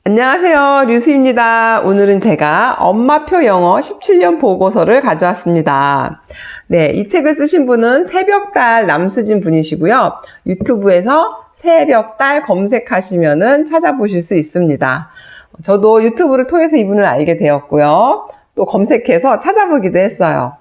안녕하세요, 류수입니다. 오늘은 제가 엄마표 영어 17년 보고서를 가져왔습니다. 네, 이 책을 쓰신 분은 새벽달 남수진 분이시고요. 유튜브에서 새벽달 검색하시면은 찾아보실 수 있습니다. 저도 유튜브를 통해서 이분을 알게 되었고요. 또 검색해서 찾아보기도 했어요.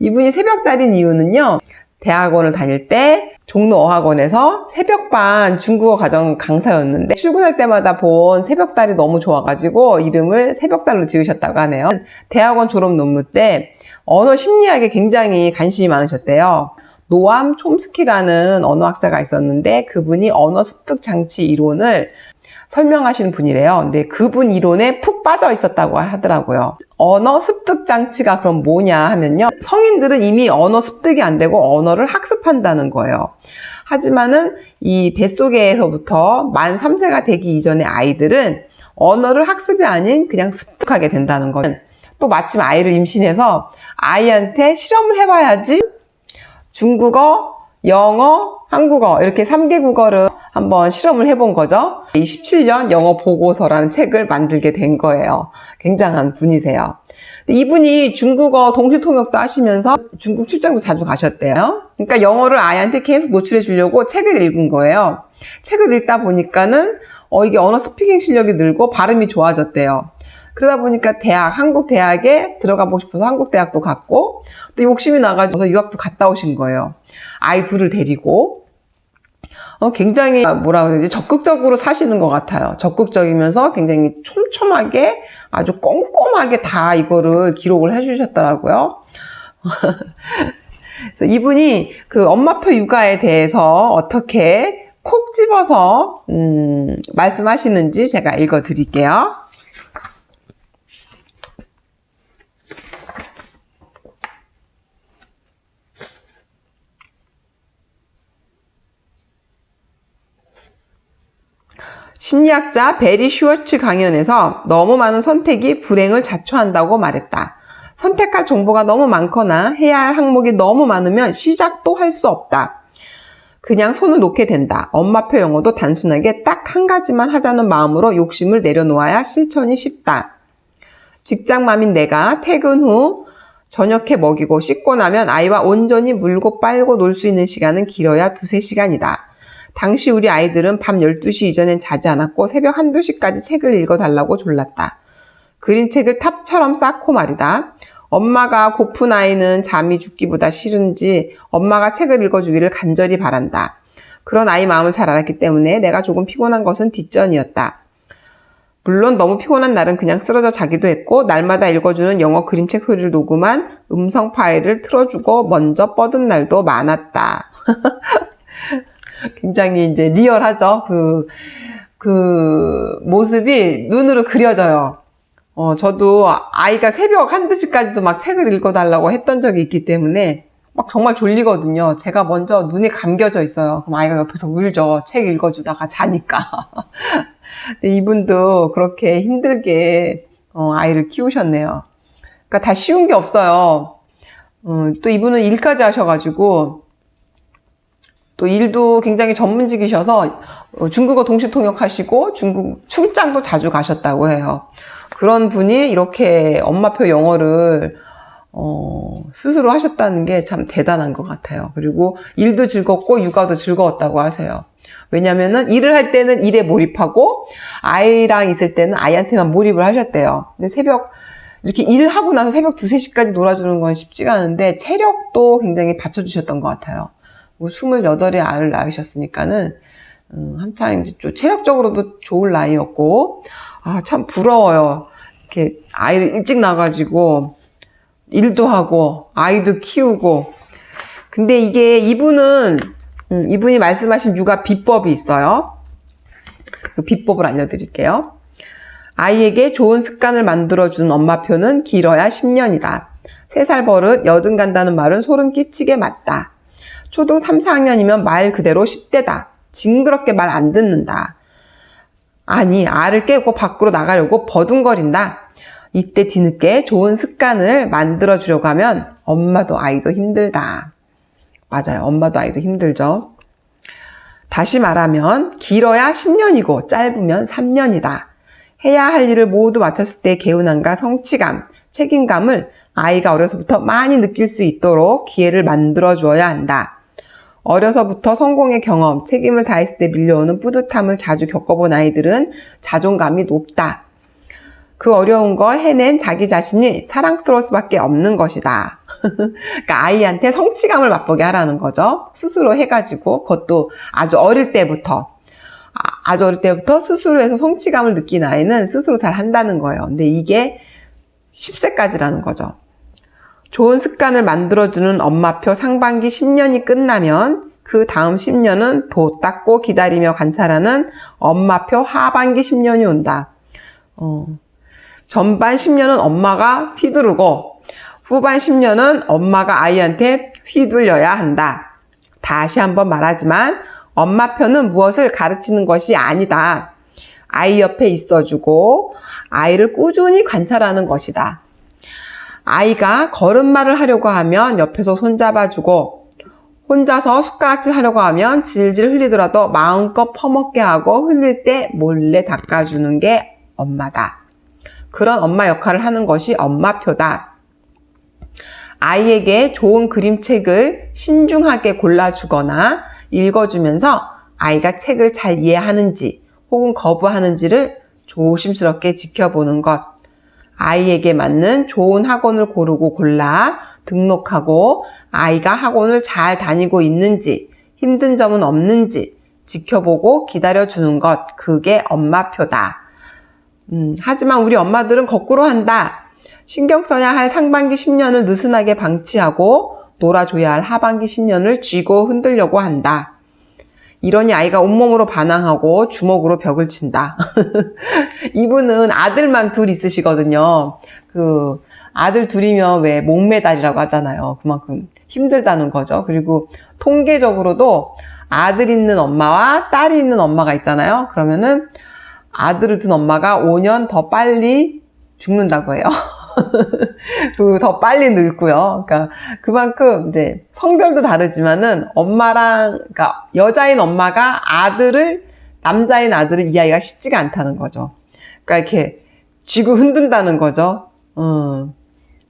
이분이 새벽달인 이유는요, 대학원을 다닐 때 종로 어학원에서 새벽반 중국어 가정 강사였는데 출근할 때마다 본 새벽달이 너무 좋아가지고 이름을 새벽달로 지으셨다고 하네요. 대학원 졸업 논문 때 언어 심리학에 굉장히 관심이 많으셨대요. 노암 촘스키라는 언어학자가 있었는데 그분이 언어 습득 장치 이론을 설명하시는 분이래요. 근데 그분 이론에 푹 빠져 있었다고 하더라고요. 언어 습득 장치가 그럼 뭐냐 하면요. 성인들은 이미 언어 습득이 안 되고 언어를 학습한다는 거예요. 하지만은 이 뱃속에서부터 만 3세가 되기 이전의 아이들은 언어를 학습이 아닌 그냥 습득하게 된다는 거예요. 또 마침 아이를 임신해서 아이한테 실험을 해봐야지 중국어, 영어, 한국어 이렇게 3개 국어를 한번 실험을 해본 거죠. 이 17년 영어 보고서라는 책을 만들게 된 거예요. 굉장한 분이세요. 이분이 중국어 동시 통역도 하시면서 중국 출장도 자주 가셨대요. 그러니까 영어를 아이한테 계속 노출해 주려고 책을 읽은 거예요. 책을 읽다 보니까는 이게 언어 스피킹 실력이 늘고 발음이 좋아졌대요. 그러다 보니까 한국 대학에 들어가 보고 싶어서 한국 대학도 갔고 또 욕심이 나가지고 유학도 갔다 오신 거예요. 아이 둘을 데리고. 굉장히 뭐라 그러지? 적극적으로 사시는 것 같아요. 적극적이면서 굉장히 촘촘하게 아주 꼼꼼하게 다 이거를 기록을 해주셨더라고요. 그래서 이분이 그 엄마표 육아에 대해서 어떻게 콕 집어서 말씀하시는지 제가 읽어드릴게요. 심리학자 베리 슈워츠 강연에서 너무 많은 선택이 불행을 자초한다고 말했다. 선택할 정보가 너무 많거나 해야 할 항목이 너무 많으면 시작도 할 수 없다. 그냥 손을 놓게 된다. 엄마표 영어도 단순하게 딱 한 가지만 하자는 마음으로 욕심을 내려놓아야 실천이 쉽다. 직장맘인 내가 퇴근 후 저녁해 먹이고 씻고 나면 아이와 온전히 물고 빨고 놀 수 있는 시간은 길어야 2-3시간이다. 당시 우리 아이들은 밤 12시 이전엔 자지 않았고 새벽 1-2시까지 책을 읽어달라고 졸랐다. 그림책을 탑처럼 쌓고 말이다. 엄마가 고픈 아이는 잠이 죽기보다 싫은지 엄마가 책을 읽어주기를 간절히 바란다. 그런 아이 마음을 잘 알았기 때문에 내가 조금 피곤한 것은 뒷전이었다. 물론 너무 피곤한 날은 그냥 쓰러져 자기도 했고 날마다 읽어주는 영어 그림책 소리를 녹음한 음성 파일을 틀어주고 먼저 뻗은 날도 많았다. 굉장히 이제 리얼하죠. 그 모습이 눈으로 그려져요. 저도 아이가 새벽 1-2시까지도 막 책을 읽어달라고 했던 적이 있기 때문에 막 정말 졸리거든요. 제가 먼저 눈이 감겨져 있어요. 그럼 아이가 옆에서 울죠. 책 읽어주다가 자니까. 근데 이분도 그렇게 힘들게 아이를 키우셨네요. 그러니까 다 쉬운 게 없어요. 또 이분은 일까지 하셔가지고 또 일도 굉장히 전문직이셔서 중국어 동시 통역하시고 중국 출장도 자주 가셨다고 해요. 그런 분이 이렇게 엄마표 영어를 스스로 하셨다는 게 참 대단한 것 같아요. 그리고 일도 즐겁고 육아도 즐거웠다고 하세요. 왜냐면은 일을 할 때는 일에 몰입하고 아이랑 있을 때는 아이한테만 몰입을 하셨대요. 근데 이렇게 일하고 나서 새벽 2-3시까지 놀아주는 건 쉽지가 않은데 체력도 굉장히 받쳐주셨던 것 같아요. 28에 아이를 낳으셨으니까는 한창 이제 좀 체력적으로도 좋을 나이였고 참 부러워요. 이렇게 아이를 일찍 낳아가지고 일도 하고 아이도 키우고. 근데 이게 이분이 말씀하신 육아 비법이 있어요. 그 비법을 알려드릴게요. 아이에게 좋은 습관을 만들어주는 엄마표는 길어야 10년이다. 3살 버릇 여든 간다는 말은 소름 끼치게 맞다. 초등 3, 4학년이면 말 그대로 10대다. 징그럽게 말 안 듣는다. 아니, 알을 깨고 밖으로 나가려고 버둥거린다. 이때 뒤늦게 좋은 습관을 만들어주려고 하면 엄마도 아이도 힘들다. 맞아요. 엄마도 아이도 힘들죠. 다시 말하면 길어야 10년이고 짧으면 3년이다. 해야 할 일을 모두 마쳤을 때의 개운함과 성취감, 책임감을 아이가 어려서부터 많이 느낄 수 있도록 기회를 만들어 주어야 한다. 어려서부터 성공의 경험, 책임을 다했을 때 밀려오는 뿌듯함을 자주 겪어본 아이들은 자존감이 높다. 그 어려운 걸 해낸 자기 자신이 사랑스러울 수밖에 없는 것이다. 그러니까 아이한테 성취감을 맛보게 하라는 거죠. 스스로 해가지고 그것도 아주 어릴 때부터 스스로 해서 성취감을 느낀 아이는 스스로 잘 한다는 거예요. 근데 이게 10세까지라는 거죠. 좋은 습관을 만들어주는 엄마표 상반기 10년이 끝나면 그 다음 10년은 도 닦고 기다리며 관찰하는 엄마표 하반기 10년이 온다. 전반 10년은 엄마가 휘두르고 후반 10년은 엄마가 아이한테 휘둘려야 한다. 다시 한번 말하지만 엄마표는 무엇을 가르치는 것이 아니다. 아이 옆에 있어주고 아이를 꾸준히 관찰하는 것이다. 아이가 걸음마를 하려고 하면 옆에서 손잡아주고 혼자서 숟가락질 하려고 하면 질질 흘리더라도 마음껏 퍼먹게 하고 흘릴 때 몰래 닦아주는 게 엄마다. 그런 엄마 역할을 하는 것이 엄마표다. 아이에게 좋은 그림책을 신중하게 골라주거나 읽어주면서 아이가 책을 잘 이해하는지 혹은 거부하는지를 조심스럽게 지켜보는 것. 아이에게 맞는 좋은 학원을 고르고 골라 등록하고 아이가 학원을 잘 다니고 있는지 힘든 점은 없는지 지켜보고 기다려주는 것. 그게 엄마표다. 하지만 우리 엄마들은 거꾸로 한다. 신경 써야 할 상반기 10년을 느슨하게 방치하고 놀아줘야 할 하반기 10년을 쥐고 흔들려고 한다. 이러니 아이가 온몸으로 반항하고 주먹으로 벽을 친다. 이분은 아들만 둘 있으시거든요. 그 아들 둘이면 왜 목매달이라고 하잖아요. 그만큼 힘들다는 거죠. 그리고 통계적으로도 아들 있는 엄마와 딸이 있는 엄마가 있잖아요. 그러면은 아들을 둔 엄마가 5년 더 빨리 죽는다고 해요. 더 빨리 늙고요. 그러니까 그만큼 이제 성별도 다르지만은 그러니까 여자인 엄마가 남자인 아들을 이해하기가 쉽지가 않다는 거죠. 그러니까 이렇게 쥐고 흔든다는 거죠.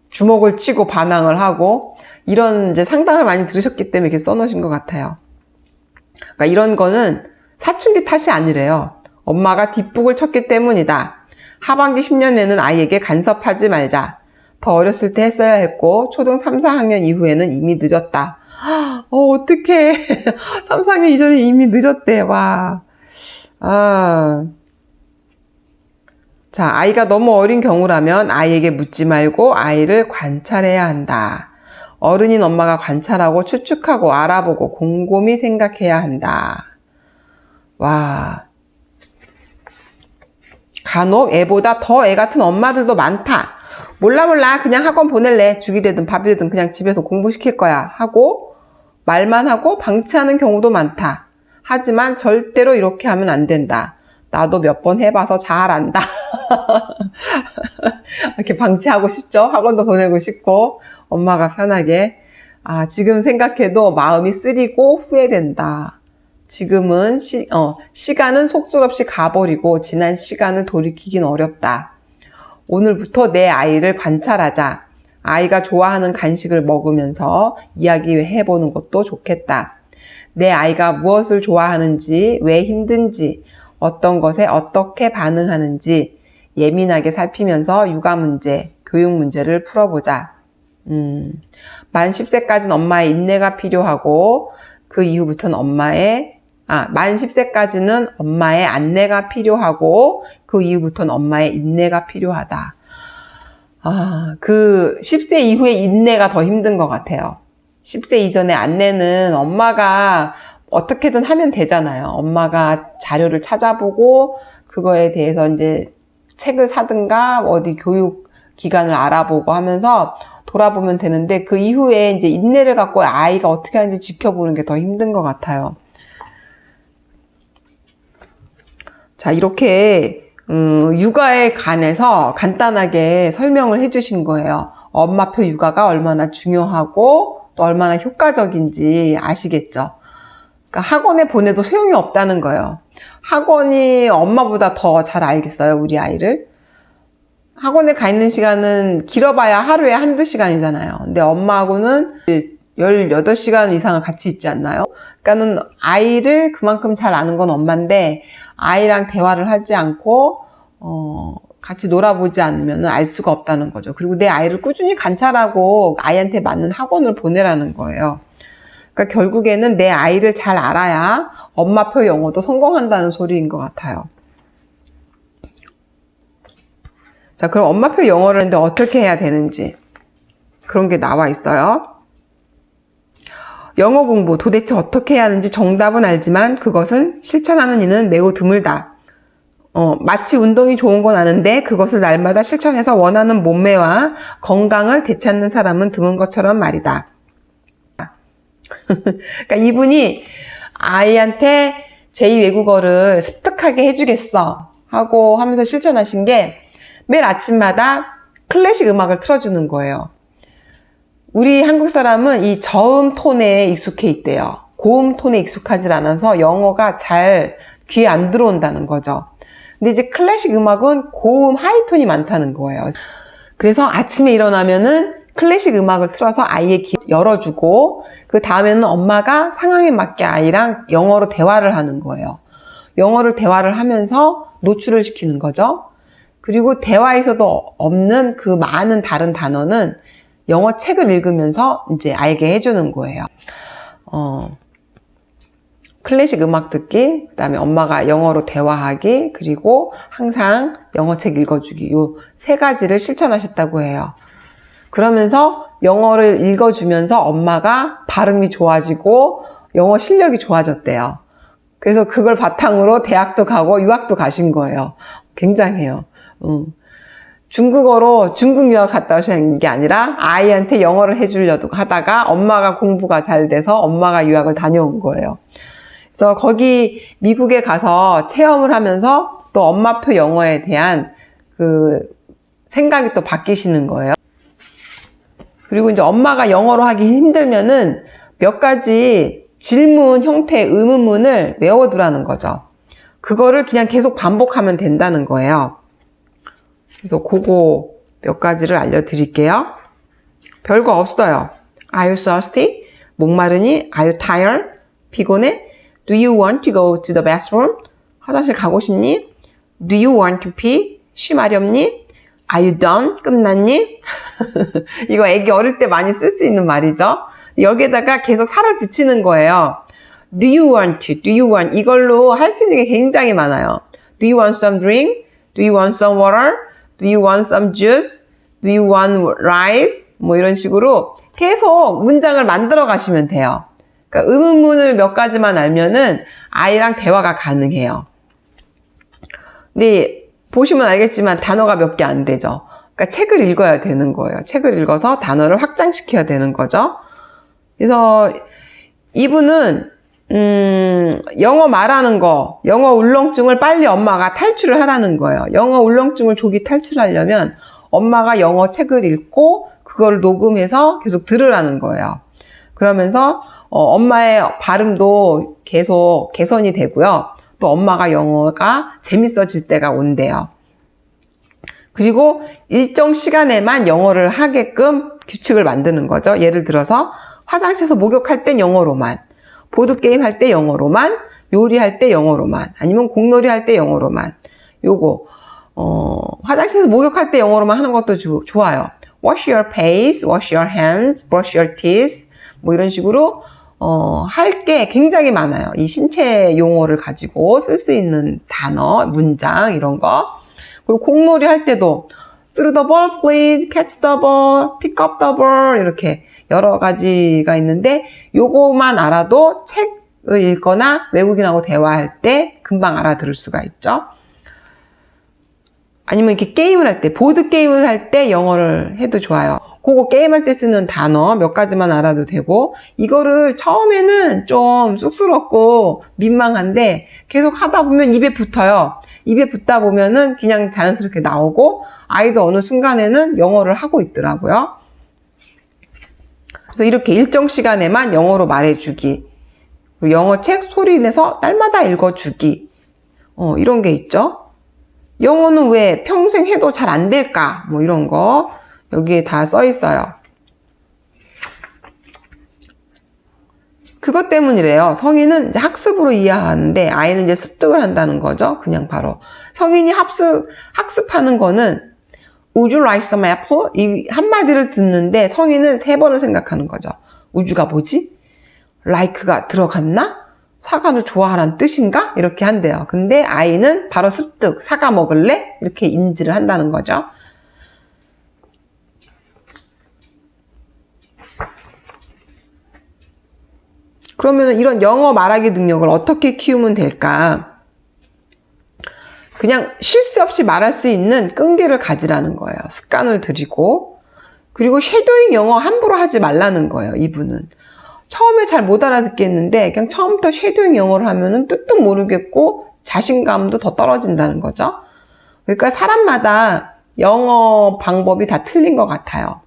주먹을 치고 반항을 하고 이런 이제 상담을 많이 들으셨기 때문에 이렇게 써놓으신 것 같아요. 그러니까 이런 거는 사춘기 탓이 아니래요. 엄마가 뒷북을 쳤기 때문이다. 하반기 10년에는 아이에게 간섭하지 말자. 더 어렸을 때 했어야 했고 초등 3, 4학년 이후에는 이미 늦었다. 어떡해. 3, 4학년 이전에 이미 늦었대. 와. 자, 아이가 너무 어린 경우라면 아이에게 묻지 말고 아이를 관찰해야 한다. 어른인 엄마가 관찰하고 추측하고 알아보고 곰곰이 생각해야 한다. 와. 간혹 애보다 더 애 같은 엄마들도 많다. 몰라 그냥 학원 보낼래. 죽이 되든 밥이 되든 그냥 집에서 공부시킬 거야 하고 말만 하고 방치하는 경우도 많다. 하지만 절대로 이렇게 하면 안 된다. 나도 몇 번 해봐서 잘 안다. 이렇게 방치하고 싶죠. 학원도 보내고 싶고 엄마가 편하게. 지금 생각해도 마음이 쓰리고 후회된다. 지금은 시간은 속절없이 가버리고 지난 시간을 돌이키긴 어렵다. 오늘부터 내 아이를 관찰하자. 아이가 좋아하는 간식을 먹으면서 이야기해보는 것도 좋겠다. 내 아이가 무엇을 좋아하는지, 왜 힘든지, 어떤 것에 어떻게 반응하는지 예민하게 살피면서 육아 문제, 교육 문제를 풀어보자. 만 10세까지는 엄마의 인내가 필요하고 그 이후부터는 만 10세까지는 엄마의 안내가 필요하고 그 이후부터는 엄마의 인내가 필요하다. 그 10세 이후의 인내가 더 힘든 것 같아요. 10세 이전의 안내는 엄마가 어떻게든 하면 되잖아요. 엄마가 자료를 찾아보고 그거에 대해서 이제 책을 사든가 어디 교육 기관을 알아보고 하면서 돌아보면 되는데 그 이후에 이제 인내를 갖고 아이가 어떻게 하는지 지켜보는 게 더 힘든 것 같아요. 자, 이렇게 육아에 관해서 간단하게 설명을 해주신 거예요. 엄마표 육아가 얼마나 중요하고 또 얼마나 효과적인지 아시겠죠? 그러니까 학원에 보내도 소용이 없다는 거예요. 학원이 엄마보다 더 잘 알겠어요, 우리 아이를. 학원에 가 있는 시간은 길어봐야 하루에 한두 시간이잖아요. 근데 엄마하고는 18시간 이상을 같이 있지 않나요? 그러니까는 아이를 그만큼 잘 아는 건 엄마인데, 아이랑 대화를 하지 않고, 같이 놀아보지 않으면 알 수가 없다는 거죠. 그리고 내 아이를 꾸준히 관찰하고 아이한테 맞는 학원을 보내라는 거예요. 그러니까 결국에는 내 아이를 잘 알아야 엄마표 영어도 성공한다는 소리인 것 같아요. 자, 그럼 엄마표 영어를 하는데 어떻게 해야 되는지 그런 게 나와 있어요. 영어 공부 도대체 어떻게 해야 하는지 정답은 알지만 그것을 실천하는 이는 매우 드물다. 마치 운동이 좋은 건 아는데 그것을 날마다 실천해서 원하는 몸매와 건강을 되찾는 사람은 드문 것처럼 말이다. 그러니까 이분이 아이한테 제2외국어를 습득하게 해주겠어 하고 하면서 실천하신 게 매일 아침마다 클래식 음악을 틀어주는 거예요. 우리 한국 사람은 이 저음 톤에 익숙해 있대요. 고음 톤에 익숙하지 않아서 영어가 잘 귀에 안 들어온다는 거죠. 근데 이제 클래식 음악은 고음 하이톤이 많다는 거예요. 그래서 아침에 일어나면은 클래식 음악을 틀어서 아이의 귀를 열어주고 그 다음에는 엄마가 상황에 맞게 아이랑 영어로 대화를 하는 거예요. 영어를 대화를 하면서 노출을 시키는 거죠. 그리고 대화에서도 없는 그 많은 다른 단어는 영어 책을 읽으면서 이제 알게 해주는 거예요. 클래식 음악 듣기, 그 다음에 엄마가 영어로 대화하기, 그리고 항상 영어책 읽어주기, 요 3가지를 실천하셨다고 해요. 그러면서 영어를 읽어주면서 엄마가 발음이 좋아지고 영어 실력이 좋아졌대요. 그래서 그걸 바탕으로 대학도 가고 유학도 가신 거예요. 굉장해요. 중국어로 중국 유학 갔다 오신 게 아니라 아이한테 영어를 해주려고 하다가 엄마가 공부가 잘 돼서 엄마가 유학을 다녀온 거예요. 그래서 거기 미국에 가서 체험을 하면서 또 엄마표 영어에 대한 그 생각이 또 바뀌시는 거예요. 그리고 이제 엄마가 영어로 하기 힘들면은 몇 가지 질문 형태의 의문문을 외워두라는 거죠. 그거를 그냥 계속 반복하면 된다는 거예요. 그래서 그거 몇 가지를 알려드릴게요. 별거 없어요. Are you thirsty? 목마르니? Are you tired? 피곤해? Do you want to go to the bathroom? 화장실 가고 싶니? Do you want to pee? 쉬 마렵니? Are you done? 끝났니? 이거 애기 어릴 때 많이 쓸 수 있는 말이죠. 여기에다가 계속 살을 붙이는 거예요. Do you want to? Do you want? 이걸로 할 수 있는 게 굉장히 많아요. Do you want some drink? Do you want some water? Do you want some juice? Do you want rice? 뭐 이런 식으로 계속 문장을 만들어 가시면 돼요. 그러니까 의문문을 몇 가지만 알면은 아이랑 대화가 가능해요. 근데 보시면 알겠지만 단어가 몇 개 안 되죠. 그러니까 책을 읽어야 되는 거예요. 책을 읽어서 단어를 확장시켜야 되는 거죠. 그래서 이분은 영어 말하는 거, 영어 울렁증을 빨리 엄마가 탈출을 하라는 거예요. 영어 울렁증을 조기 탈출하려면 엄마가 영어 책을 읽고 그걸 녹음해서 계속 들으라는 거예요. 그러면서 엄마의 발음도 계속 개선이 되고요. 또 엄마가 영어가 재밌어질 때가 온대요. 그리고 일정 시간에만 영어를 하게끔 규칙을 만드는 거죠. 예를 들어서 화장실에서 목욕할 땐 영어로만, 보드게임 할 때 영어로만, 요리할 때 영어로만, 아니면 공놀이 할 때 영어로만. 요거 화장실에서 목욕할 때 영어로만 하는 것도 좋아요. Wash your face, wash your hands, brush your teeth 뭐 이런 식으로 할 게 굉장히 많아요. 이 신체 용어를 가지고 쓸 수 있는 단어, 문장 이런 거. 그리고 공놀이 할 때도 throw the ball please, catch the ball, pick up the ball 이렇게 여러 가지가 있는데 요거만 알아도 책을 읽거나 외국인하고 대화할 때 금방 알아들을 수가 있죠. 아니면 이렇게 게임을 할 때, 보드 게임을 할 때 영어를 해도 좋아요. 그거 게임할 때 쓰는 단어 몇 가지만 알아도 되고 이거를 처음에는 좀 쑥스럽고 민망한데 계속 하다 보면 입에 붙어요. 입에 붙다 보면은 그냥 자연스럽게 나오고 아이도 어느 순간에는 영어를 하고 있더라고요. 그래서 이렇게 일정 시간에만 영어로 말해주기, 영어 책 소리 내서 날마다 읽어주기, 이런 게 있죠. 영어는 왜 평생 해도 잘 안 될까? 뭐 이런 거 여기에 다 써 있어요. 그것 때문이래요. 성인은 이제 학습으로 이해하는데 아이는 이제 습득을 한다는 거죠. 그냥 바로. 성인이 학습하는 거는 Would you like some apple? 이 한마디를 듣는데 성인은 3번을 생각하는 거죠. Would가 뭐지? like가 들어갔나? 사과를 좋아하라는 뜻인가? 이렇게 한대요. 근데 아이는 바로 습득, 사과 먹을래? 이렇게 인지를 한다는 거죠. 그러면 이런 영어 말하기 능력을 어떻게 키우면 될까? 그냥 쉴 새 없이 말할 수 있는 끈기를 가지라는 거예요. 습관을 들이고. 그리고 쉐도잉 영어 함부로 하지 말라는 거예요. 이분은. 처음에 잘 못 알아듣겠는데 그냥 처음부터 쉐도잉 영어를 하면은 뜻도 모르겠고 자신감도 더 떨어진다는 거죠. 그러니까 사람마다 영어 방법이 다 틀린 것 같아요.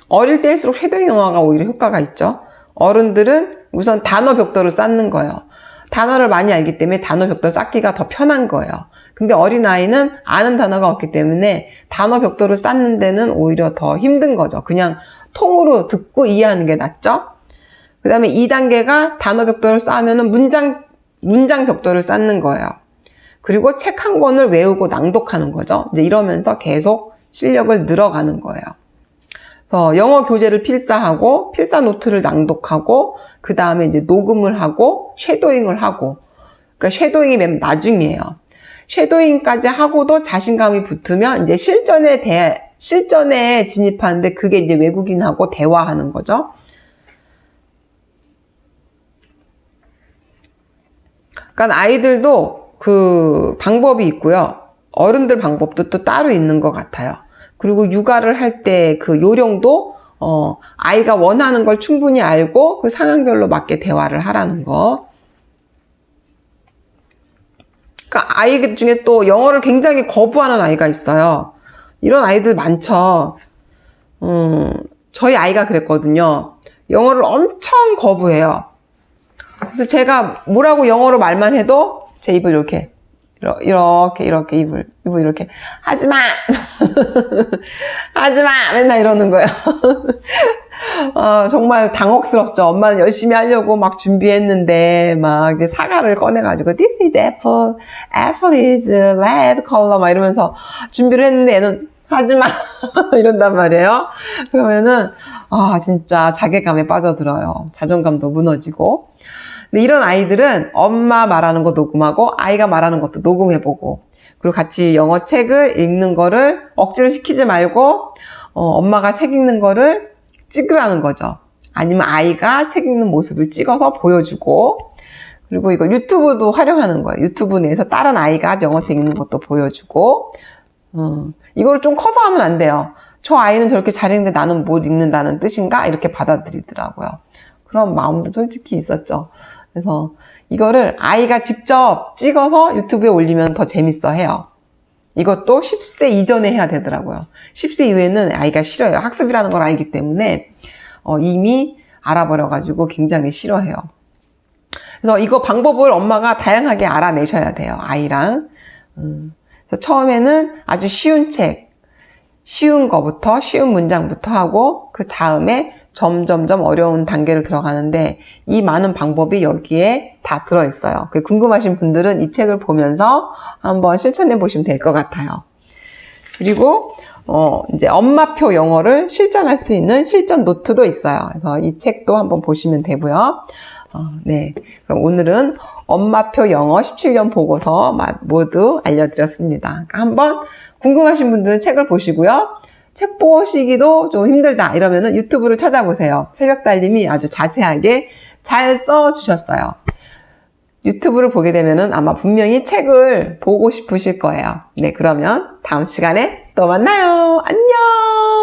어릴 때일수록 쉐도잉 영어가 오히려 효과가 있죠. 어른들은 우선 단어 벽돌을 쌓는 거예요. 단어를 많이 알기 때문에 단어 벽돌 쌓기가 더 편한 거예요. 근데 어린아이는 아는 단어가 없기 때문에 단어 벽돌을 쌓는 데는 오히려 더 힘든 거죠. 그냥 통으로 듣고 이해하는 게 낫죠. 그 다음에 2단계가 단어 벽돌을 쌓으면 문장 벽돌을 쌓는 거예요. 그리고 책 한 권을 외우고 낭독하는 거죠. 이제 이러면서 계속 실력을 늘어가는 거예요. 그래서 영어 교재를 필사하고 필사 노트를 낭독하고 그 다음에 이제 녹음을 하고 쉐도잉을 하고, 그러니까 쉐도잉이 맨 나중이에요. 쉐도잉까지 하고도 자신감이 붙으면 이제 실전에 진입하는데 그게 이제 외국인하고 대화하는 거죠. 그러니까 아이들도 그 방법이 있고요. 어른들 방법도 또 따로 있는 것 같아요. 그리고 육아를 할 때 그 요령도 아이가 원하는 걸 충분히 알고 그 상황별로 맞게 대화를 하라는 거. 그러니까 아이 중에 또 영어를 굉장히 거부하는 아이가 있어요. 이런 아이들 많죠. 저희 아이가 그랬거든요. 영어를 엄청 거부해요. 그래서 제가 뭐라고 영어로 말만 해도 제 입을 이렇게 입을 이렇게 하지마 하지마 맨날 이러는 거예요. 정말 당혹스럽죠. 엄마는 열심히 하려고 막 준비했는데 막 이렇게 사과를 꺼내가지고 This is apple, apple is red color 막 이러면서 준비를 했는데 얘는 하지마 이런단 말이에요. 그러면은 진짜 자괴감에 빠져들어요. 자존감도 무너지고. 근데 이런 아이들은 엄마 말하는 거 녹음하고 아이가 말하는 것도 녹음해보고, 그리고 같이 영어 책을 읽는 거를 억지로 시키지 말고 엄마가 책 읽는 거를 찍으라는 거죠. 아니면 아이가 책 읽는 모습을 찍어서 보여주고, 그리고 이거 유튜브도 활용하는 거예요. 유튜브 내에서 다른 아이가 영어 책 읽는 것도 보여주고. 이걸 좀 커서 하면 안 돼요. 저 아이는 저렇게 잘 읽는데 나는 못 읽는다는 뜻인가? 이렇게 받아들이더라고요. 그런 마음도 솔직히 있었죠. 그래서 이거를 아이가 직접 찍어서 유튜브에 올리면 더 재밌어 해요. 이것도 10세 이전에 해야 되더라고요. 10세 이후에는 아이가 싫어요. 학습이라는 걸 알기 때문에 이미 알아버려가지고 굉장히 싫어해요. 그래서 이거 방법을 엄마가 다양하게 알아내셔야 돼요. 아이랑. 그래서 처음에는 아주 쉬운 책, 쉬운 거부터, 쉬운 문장부터 하고 그 다음에 점점점 어려운 단계를 들어가는데 이 많은 방법이 여기에 다 들어있어요. 궁금하신 분들은 이 책을 보면서 한번 실천해 보시면 될 것 같아요. 그리고 이제 엄마표 영어를 실전할 수 있는 실전 노트도 있어요. 그래서 이 책도 한번 보시면 되고요. 네, 그럼 오늘은 엄마표 영어 17년 보고서 모두 알려드렸습니다. 그러니까 한번 궁금하신 분들은 책을 보시고요. 책 보시기도 좀 힘들다 이러면은 유튜브를 찾아보세요. 새벽달님이 아주 자세하게 잘 써주셨어요. 유튜브를 보게 되면은 아마 분명히 책을 보고 싶으실 거예요. 네, 그러면 다음 시간에 또 만나요. 안녕!